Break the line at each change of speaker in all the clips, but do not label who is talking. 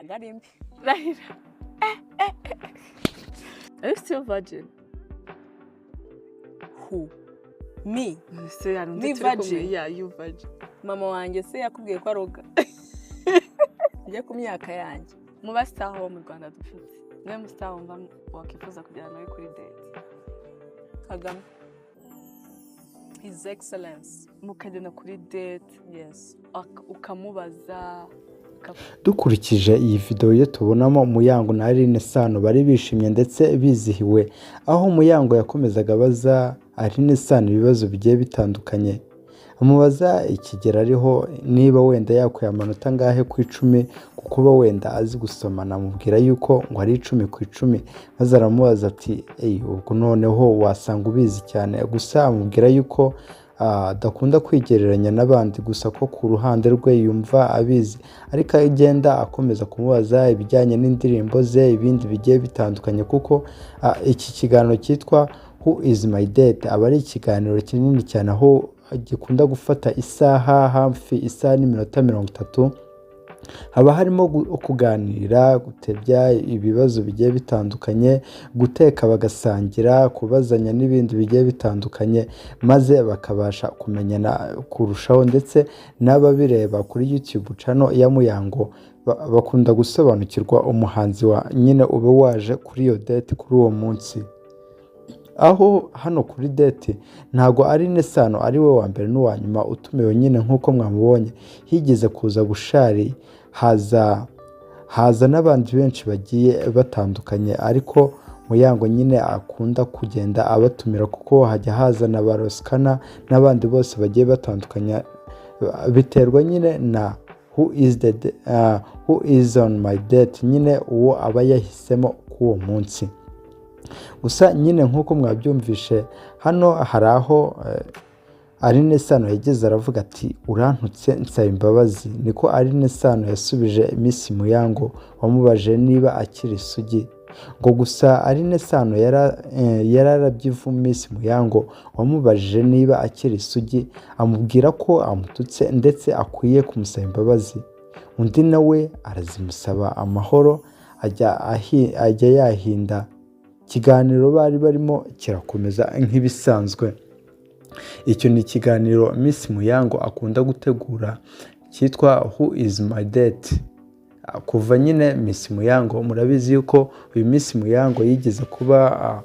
ntago Rahira. Are you still virgin? Who? Me? Me virgin?
Yeah, you virgin.
Mama wanjye se yakubwiye ko aroga. Njye ku myaka yanjye. Mu bastar ho mu Rwanda dufite. Niwe mustar wumva wakifuza kujyana nawe kuri date. Kagame. His Excellence. Mukagenda kuri date, yes. Ukamubaza.
Dukurikije iyi video yo tubonamo Muyango na Aline Sano bari bishimye ndetse bizihiwe, aho Muyango yakomezaga baza Aline Sano ibibazo bigiye bitandukanye, amubaza ikigero ariho niba wenda yakuye amanota ngahe ku 10 kuko wenda azi gusomana, amubwira yuko ngo ari 10 ku 10, maze aramubaza ati ubwo noneho wasanga ubizi cyane, gusa amubwira yuko adakunda kwigereranya n'abandi, gusa ko ku ruhande rwe yumva abizi, ariko agenda akomeza kumubaza ibijyanye n'indirimbo ze, ibindi bigiye bitandukanye, kuko iki kiganiro cyitwa Who is my date aba ari ikiganiro kinini cyane aho gikunda gufata isaha, hafi isaha n'iminota 30. Haba harimo kuganira, gutebya ibibazo bigiye bitandukanye, guteka bagasangira, kubazanya n'ibindi bigiye bitandukanye, maze bakabasha kumenyana kurushaho, ndetse n'ababireba kuri YouTube channel ya Muyango bakunda gusobanukirwa umuhanzi wa nyine ube waje kuri iyo date kuri uwo munsi. Aho hano kuri date ntago Aline Sano ari we wa mbere n'uwa nyuma utumiwe, nyine nkuko mwamubonye higeze kuza Bushari, haza n'abandi benshi bagiye batandukanye, ariko Muyango nyine akunda kugenda abatumira kuko hajya haza na Baroskana n'abandi bose bagiye batandukanye, biterwa nyine na who is on my date, nyine uwo aba yahisemo kuwo munsi. Gusa nyine nkuko mwabyumvishe hano hari aho Aline Sano yageze aravuga ati urantutse nsaba imbabazi, niko Aline Sano yasubije Miss Muyango wamubaje niba akiri isugi, ngo gusa Aline Sano yararabyivu Miss Muyango wamubajije niba akiri isugi, amubwira ko amututse ndetse akwiye kumusaba imbabazi. Undi nawe arazimusaba amahoro, ajya yahinda. Ikiganiro bari barimo kirakomeza nk'ibisanzwe. Icyo ni ikiganiro Miss Muyango akunda gutegura cyitwa Who is my date. Kuva nyine Miss Muyango murabizi yuko uyu Miss Muyango yigeze kuba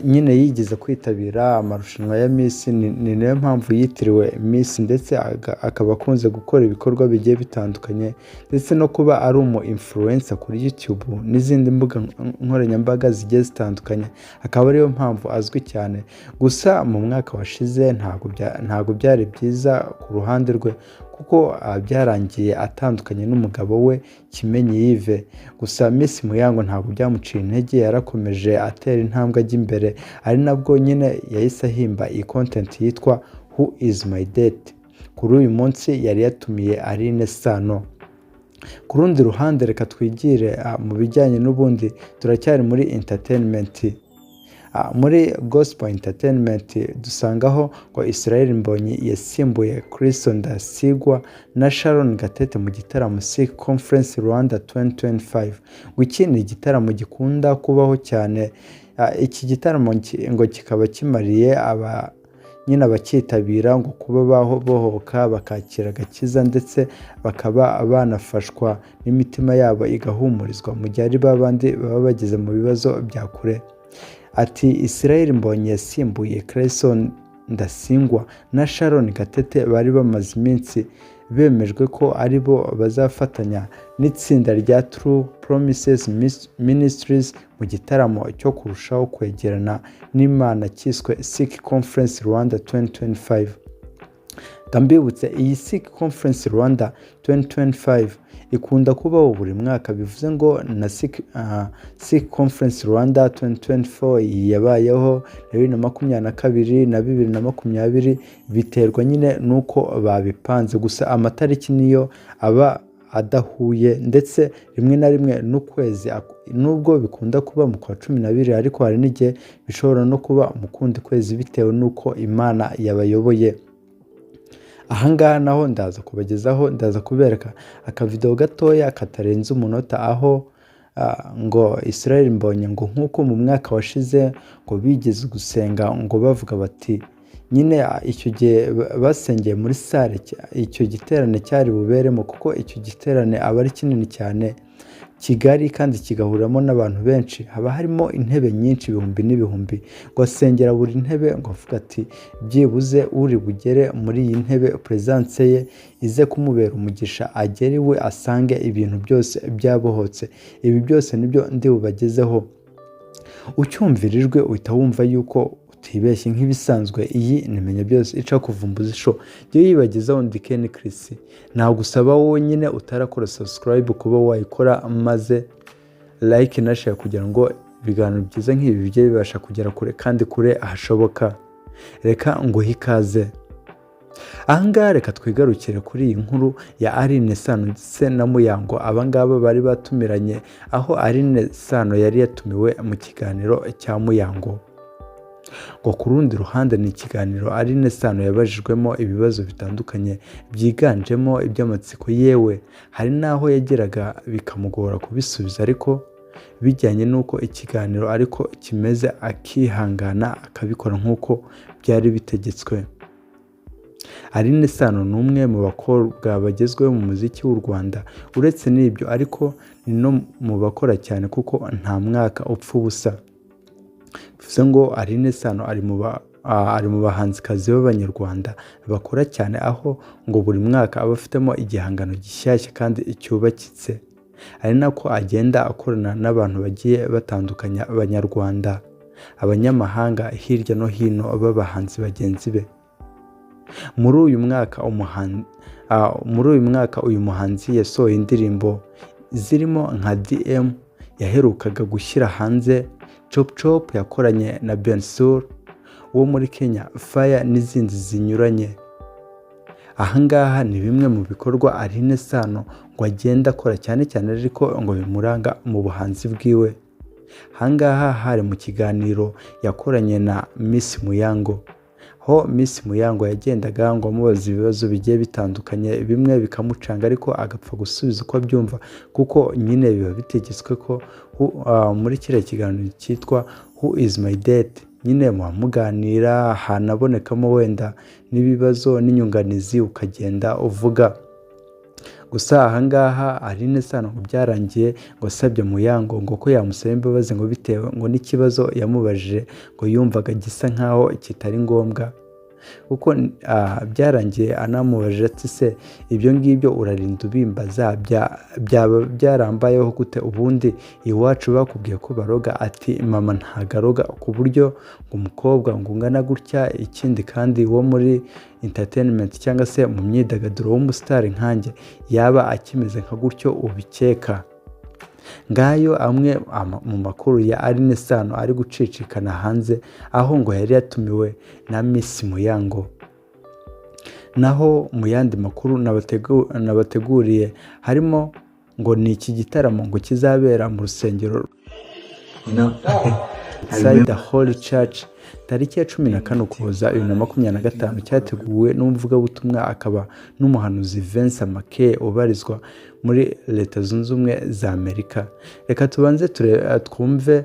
nyine yigeze kwitabira amarushanwa ya Miss, ni nayo mpamvu yitiriwe Miss, ndetse akaba akunze gukora ibikorwa bigiye bitandukanye, ndetse no kuba ari umu influencer kuri YouTube n'izindi mbuga nkoranyambaga zigiye zitandukanye, akaba ariyo mpamvu azwi cyane. Gusa mu mwaka washize ntago byari byiza ku ruhande rwe, kuko byarangiye atandukanye n'umugabo we Kimenyi Yves. Gusa Miss Muyango ntabwo byamuciye intege, yarakomeje atera intambwe ajya imbere, ari nabwo nyine yahise ahimba iyi content yitwa Who is my date. Kuri uyu munsi yari yatumiye Aline Sano. Ku rundi ruhande reka twigire mu bijyanye n'ubundi, turacyari muri entertainment. Muri gospel entertainment dusangaho ngo Israel Mbonyi yasimbuye Chris Ndasigwa na Sharon Gatete mu gitaramo Sick Conference Rwanda 2025. Iki ni igitaramo gikunda kubaho cyane. Iki gitaramo ngo kikaba kimariye nyine abakitabira ngo kuba bohoka bakakira agakiza, ndetse bakaba banafashwa n'imitima yabo igahumurizwa mu gihe ari babandi baba bageze mu bibazo bya kure. Ati Israel Mbonyi yasimbuye Clayson Ndasingwa na Sharon Gatete bari bamaze iminsi bemejwe ko ari bo bazafatanya n'itsinda rya True Promises Ministries mu gitaramo cyo kurushaho kwegerana n'Imana cyiswe Sick Conference Rwanda 2025. Kambibutse iyi Sick Conference Rwanda 2025 ikunda kubaho buri mwaka, bivuze ngo na Sick Conference Rwanda 2024 yabayeho na 2022 na 2020, biterwa nyine nuko babipanze. Gusa amatariki niyo aba adahuye, ndetse rimwe na rimwe n'ukwezi, nubwo bikunda kuba mu kwa 12, ariko hari n'igihe bishobora no kuba mu kundi kwezi bitewe nuko Imana yabayoboye. ahangaha naho ndaza kubereka akavideo gatoya katarenze umunota aho ngo Israel Mbonyi ngo nk'uko mu mwaka washize ngo bigeze gusenga ngo bavuga bati nyine icyo gihe basengeye muri sale icyo giterane cyari buberemo kuko icyo giterane aba ari kinini cyane Kigali kandi kigahuriramo n'abantu benshi haba harimo intebe nyinshi ibihumbi n'ibihumbi ngo asengera buri ntebe ngo avuga ati byibuze uri bugere muri iyi ntebe presence ye ize kumubera umugisha agere we asange ibintu byose byabohotse ibi byose nibyo ndi bubagezeho ucyumvirijwe uhita wumva yuko utibeshye nk'ibisanzwe iyi nimenya byose ica kuvumbuza isho yo yibagezaho ndi Ken Chris nta gusaba wowe nyine utarakora subscribe kuba wayikora maze like na share kugira ngo ibiganiro byiza nk'ibi bijye bibasha kugera kure kandi kure ahashoboka reka ngo hikaze ahangaha reka twigarukire kuri iyi nkuru ya Aline Sano ndetse na Muyango abangaba bari batumiranye aho Aline Sano yari yatumiwe mu kiganiro cya Muyango ngo ku rundi ruhande ni ikiganiro Aline Sano yabajijwemo ibibazo bitandukanye byiganjemo iby'amatsiko yewe hari naho yageraga bikamugora kubisubiza ariko bijyanye n'uko ikiganiro ariko kimeze akihangana akabikora nk'uko byari bitegetswe Aline Sano ni umwe mu bakobwa bagezweho mu muziki w'u Rwanda uretse n'ibyo ariko ni no mu bakora cyane kuko nta mwaka upfa ubusa bivuze ngo Aline Sano ari mu bahanzikazi b'abanyarwanda bakora cyane aho ngo buri mwaka aba afitemo igihangano gishyashya kandi cyubakitse ari nako agenda akorana n'abantu bagiye batandukanya abanyarwanda abanyamahanga hirya no hino b'abahanzi bagenzi be muri uyu mwaka uyu muhanzi yasohoye indirimbo zirimo nka DM yaherukaga gushyira hanze Chop Chop yakoranye na Bensur wo muri Kenya Fire n'izindi zinyuranye ahangaha ni bimwe mu bikorwa Aline Sano ngo agenda akora cyane cyane ariko ngo bimuranga mu buhanzi bwiwe ahangaha hari mu kiganiro yakoranye na Miss Muyango ho Miss Muyango yagendaga ngo amubaza ibibazo bigiye bitandukanye bimwe bikamucanga ariko agapfa gusubiza uko abyumva kuko nyine biba bitegetswe ko muri kiriya kiganiro cyitwa Who is my dad nyine muganira hanabonekamo wenda n'ibibazo n'inyunganizi ukagenda uvuga gusa ahangaha Aline Sano ngo byarangiye ngo asabye Muyango ngo ko yamusaba imbabazi ngo bitewe ngo n'ikibazo yamubajije ngo yumvaga gisa nkaho kitari ngombwa kuko byarangiye anamubajije ati se ibyo ngibyo urarinda ubimbaza byarambayeho gute ubundi iwacu bakubwiye ko baroga ati mama ntagaroga ku buryo ngo umukobwa ngo ungana gutya ikindi kandi wo muri entertainment cyangwa se mu myidagaduro w'umusitari nkanjye yaba akimeze nka gutyo ubikeka ngayo amwe mu makuru ya Aline Sano ari gucicikana hanze aho ngo yari yatumiwe na Miss Muyango naho mu yandi makuru nabateguriye harimo ngo ni iki gitaramo ngo kizabera mu rusengero Side Holy Church tariki ya 14 Ukuboza 2025 cyateguwe n'umuvugabutumwa akaba n'umuhanuzi Vincent Mackey ubarizwa muri Leta Zunze Ubumwe za Amerika reka tubanze twumve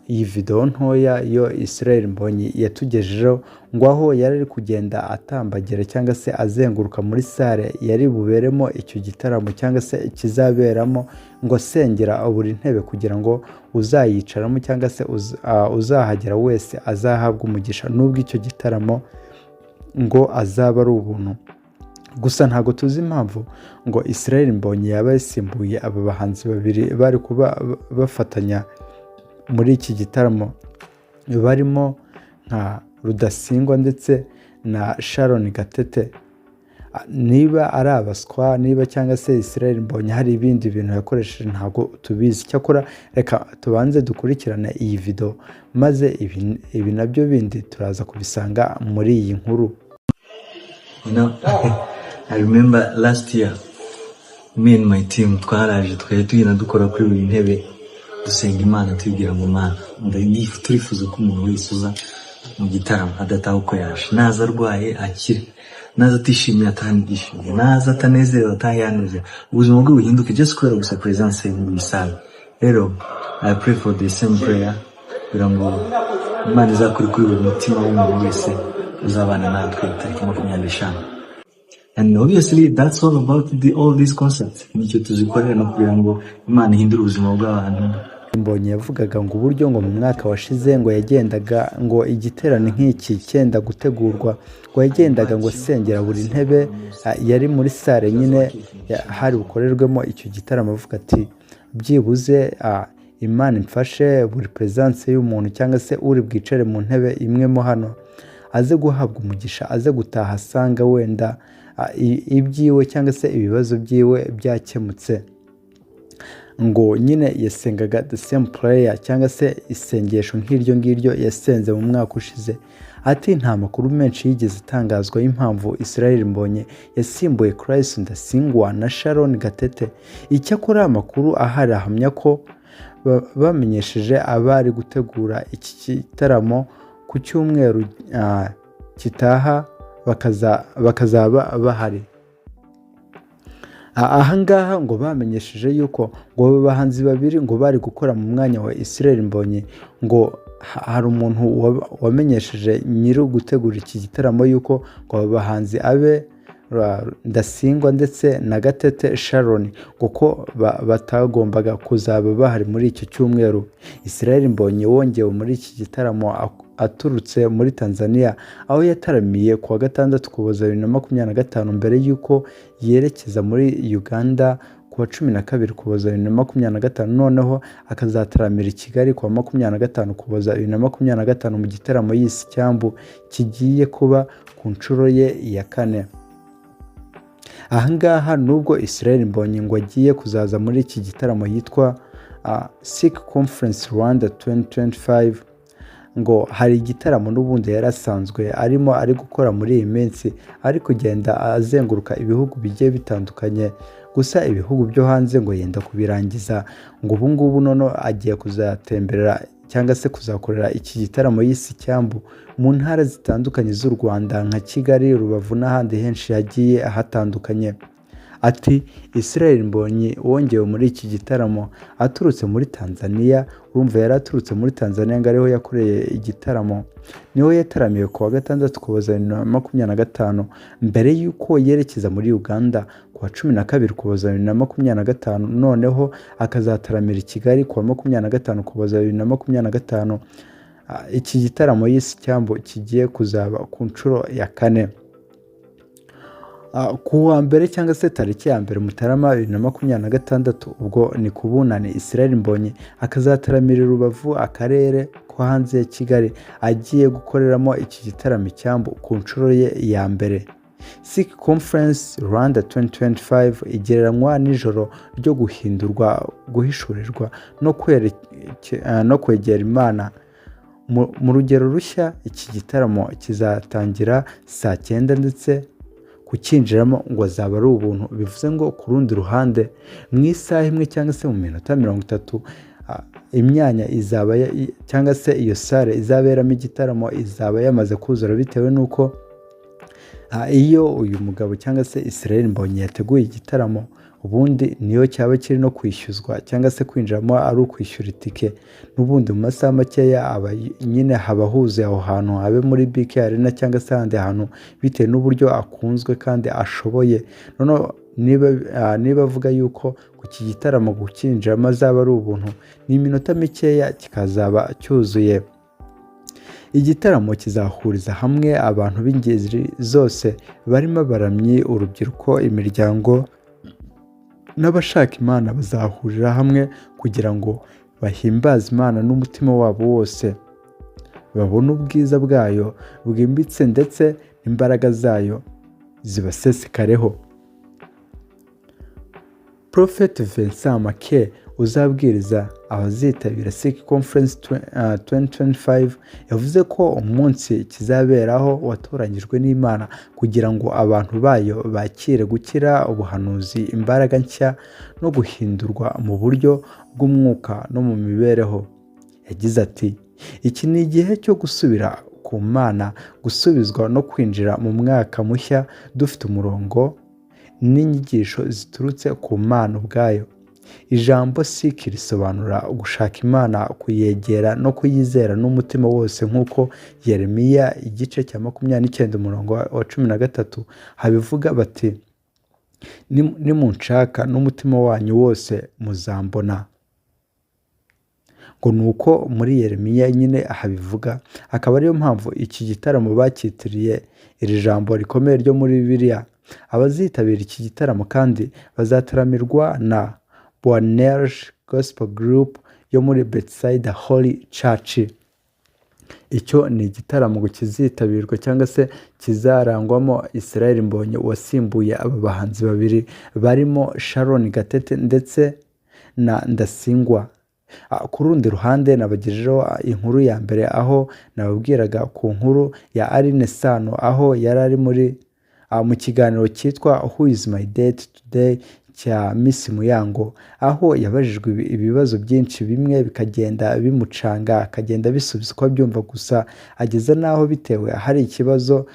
iyi video ntoya yo Israel Mbonyi yatugejejeho ngo aho yari kugenda atambagira cyangwa se azenguruka muri sale yari buberemo icyo gitaramo cyangwa se kizaberamo ngo sengera buri ntebe kugira ngo uzayicaramo cyangwa se uzahagera wese azahabwa umugisha nubwo icyo gitaramo ngo azaba ari ubuntu gusa ntago tuzi impamvu ngo Israel Mbonyi yaba yasimbuye aba bahanzi babiri bari kuba bafatanya muri iki gitaramo barimo nka Rudasingwa ndetse na Sharon Gatete niba ari abaswa niba cyangwa se Israel Mbonyi hari ibindi bintu yakoresheje ntago tubizi cyakora reka tubanze dukurikirana iyi video maze ibi nabyo bindi turaza kubisanga muri iyi nkuru.
I remember last year me and my team twaraje tugenda dukora kuri buri ntebe dusenga Imana tubwira ngo Mana turifuza ko umuntu wese uza mu gitaramo adataha uko yaje, naza arwaye akire, naza atishimiye ataha yishimiye, naza atanezerewe ataha yanezerewe, ubuzima bwe buhinduke just kubera gusa presence ye muri salle. Rero I pray for the same prayer kugira ngo Imana izakuri kuri buri mutima w'umuntu wese uzabana natwe tariki 25. And obviously that's all about all these concepts. Nicyo tuzikorera no kugira ngo Imana ihindure ubuzima bw'abantu.
Mbonye yavugaga ngo uburyo ngo mu mwaka washize ngo yagendaga ngo igiterane nk'iki cyenda gutegurwa, ngo yagendaga ngo asengera buri ntebe yari muri sale nyine hari bukorerwemo icyo gitaramo, avuga ati byibuze Imana imfashe buri presence y'umuntu cyangwa se uri bwicare mu ntebe imwe mo hano aze guhabwa umugisha, aze gutaha asanga wenda ibyiwe cyangwa se ibibazo byiwe byakemutse. Ngo nyine yasengaga the same prayer cyangwa se isengesho nk'iryo ngiryo yasenze mu mwaka ushize. Ati nta makuru menshi yigeze atangazwa y'impamvu Israel Mbonyi yasimbuye Christ Ndasingwa na Sharon Gatete. Icyakora amakuru ahari ahamya ko bamenyesheje abari gutegura iki gitaramo ku cyumweru kitaha bakazaba bahari. Ahangaha ngo bamenyesheje yuko ngo abo bahanzi babiri ngo bari gukora mu mwanya wa Israel Mbonyi, ngo hari umuntu wamenyesheje nyiri gutegura iki gitaramo yuko ngo abo bahanzi abe Ndasingwa ndetse na Gatete Sharon kuko batagombaga kuzaba bahari muri icyo cyumweru. Israel Mbonyi wongewe muri iki gitaramo aturutse muri Tanzania, aho yataramiye kuwa gatandatu Ukuboza 2025 mbere yuko yerekeza muri Uganda kuwa 12 Ukuboza 2025, noneho akazataramira i Kigali kuwa 25 Ukuboza 2025 mu gitaramo yise Icyambu kigiye kuba ku nshuro ye ya 4. Ahangaha nubwo Israel Mbonyi ngo agiye kuzaza muri iki gitaramo yitwa Sikh Conference Rwanda 2025, ngo hari igitaramo n'ubundi yarasanzwe ari gukora muri iyi minsi, ari kugenda azenguruka ibihugu bigiye bitandukanye. Gusa ibihugu byo hanze ngo yenda kubirangiza, ngo ubu ngubu none agiye kuzatemberera cyangwa se kuzakorera iki gitaramo yise Icyambu mu ntara zitandukanye z'u Rwanda nka Kigali, Rubavu n'ahandi henshi yagiye ahatandukanye. Ati Israel Mbonyi wongewe muri iki gitaramo aturutse muri Tanzania. Urumva yaraturutse muri Tanzania ngo ariho yakoreye igitaramo, niho yataramiye kuwa gatandatu Ukuboza 2025 mbere yuko yerekeza muri Uganda kuwa 12 Ukuboza 2025, noneho akazataramira i Kigali kuwa 25 Ukuboza 2025. Iki gitaramo yise Icyambu kigiye kuzaba ku nshuro ya 4. Kuwa mbere cyangwa se tariki ya mbere Mutarama 2026, ubwo ni kubunane Israel Mbonyi akazataramira Rubavu, akarere ko hanze ya Kigali agiye gukoreramo iki gitaramo Icyambu ku nshuro ye ya mbere. Sikh Conference Rwanda 2025 igereranywa n'ijoro ryo guhishurirwa no kwegera Imana. Mu rugero rushya iki gitaramo kizatangira saa 9 ndetse kukinjiramo ngo azaba ari ubuntu. Bivuze ngo ku rundi ruhande mu isaha imwe cyangwa se mu minota 30 imyanya izaba cyangwa se iyo sale izaberamo igitaramo izaba yamaze kuzura, bitewe nuko iyo uyu mugabo cyangwa se Israel Mbonyi yateguye igitaramo ubundi niyo cyaba kiri no kwishyuzwa cyangwa se kwinjiramo ari ukwishyura itike. N'ubundi mu masaha makeya nyine haba huzuye aho hantu, habe muri BK Arena cyangwa se ahandi hantu, bitewe n'uburyo akunzwe kandi ashoboye. Noneho niba avuga yuko ku iki gitaramo gukinjiramo azaba ari ubuntu, ni iminota mikeya kikazaba cyuzuye. Igitaramo kizahuriza hamwe abantu b'ingeri zose barimo abaramyi, urubyiruko, imiryango n'abashaka Imana bazahurira hamwe kugira ngo bahimbaze Imana n'umutima wabo wose, babone ubwiza bwayo bwimbitse ndetse n'imbaraga zayo zibasesekareho. Prophet Vincent Make uzabwiriza abazitabira Sikh Conference 2025 yavuze ko umunsi kizaberaho watoranyijwe n'Imana kugira ngo abantu bayo bakire gukira, ubuhanuzi, imbaraga nshya no guhindurwa mu buryo bw'umwuka no mu mibereho. Yagize ati iki ni igihe cyo gusubira ku Mana, gusubizwa no kwinjira mu mwaka mushya dufite umurongo n'inyigisho ziturutse ku Mana ubwayo. Ijambo seek risobanura gushaka Imana, kuyegera no kuyizera n'umutima wose, nk'uko Yeremiya igice cya 29 umurongo wa 13 habivuga bati nimunshaka n'umutima wanyu wose muzambona. Ngo nuko muri Yeremiya nyine habivuga, akaba ariyo mpamvu iki gitaramo bacyitiriye iri jambo rikomeye ryo muri Bibiliya. Abazitabira iki gitaramo kandi bazataramirwa na Boanerges Gospel Group yo muri Bethsaida Holy Church. Icyo ni igitaramo kizitabirwa cyangwa se kizarangwamo Israel Mbonyi wasimbuye aba bahanzi babiri barimo Sharon Gatete ndetse na Ndasingwa. Ku rundi ruhande nabagejejeho inkuru ya mbere, aho nababwiraga ku nkuru ya Aline Sano, aho yari ari mu kiganiro cyitwa Who is my date today cya Miss Muyango, aho yabajijwe ibibazo byinshi, bimwe bikagenda bimucanga akagenda bisubiza uko byumva, gusa ageza naho bitewe hari ikibazo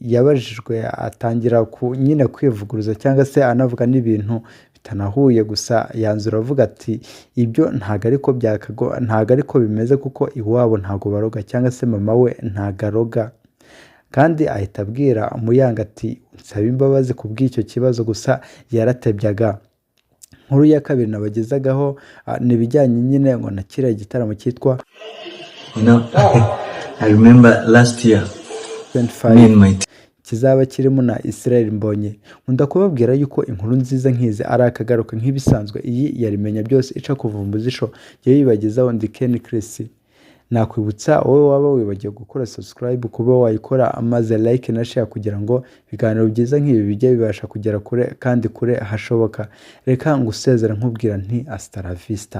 yabajijwe atangira nyine kwivuguruza cyangwa se anavuga n'ibintu bitanahuye, gusa yanzura avuga ati ibyo ntago ariko bimeze, kuko iwabo ntago baroga cyangwa se mama we ntago aroga. Kandi ahita abwira Muyango ati nsaba imbabazi ku bw'icyo kibazo, gusa yaratebyaga. Nkuru ya kabiri nabagezagaho nibijyanye nyine ngo na kiriya gitaramo cyitwa
I remember last year
25 kizaba kirimo na Israel Mbonyi. Nkunda kubabwira yuko inkuru nziza nk'izi ari akagaruka nk'ibisanzwe. Iyi yarimenya byose ica kuvumbuza isho yibagezaho ndi Ken Chris. Nakwibutsa wowe waba wibagiye gukora subscribe kuba wayikora, amaze like na share kugira ngo ibiganiro byiza nk'ibi bijye bibasha kugera kure kandi kure hashoboka. Reka ngusezera nkubwira nti hasta la vista.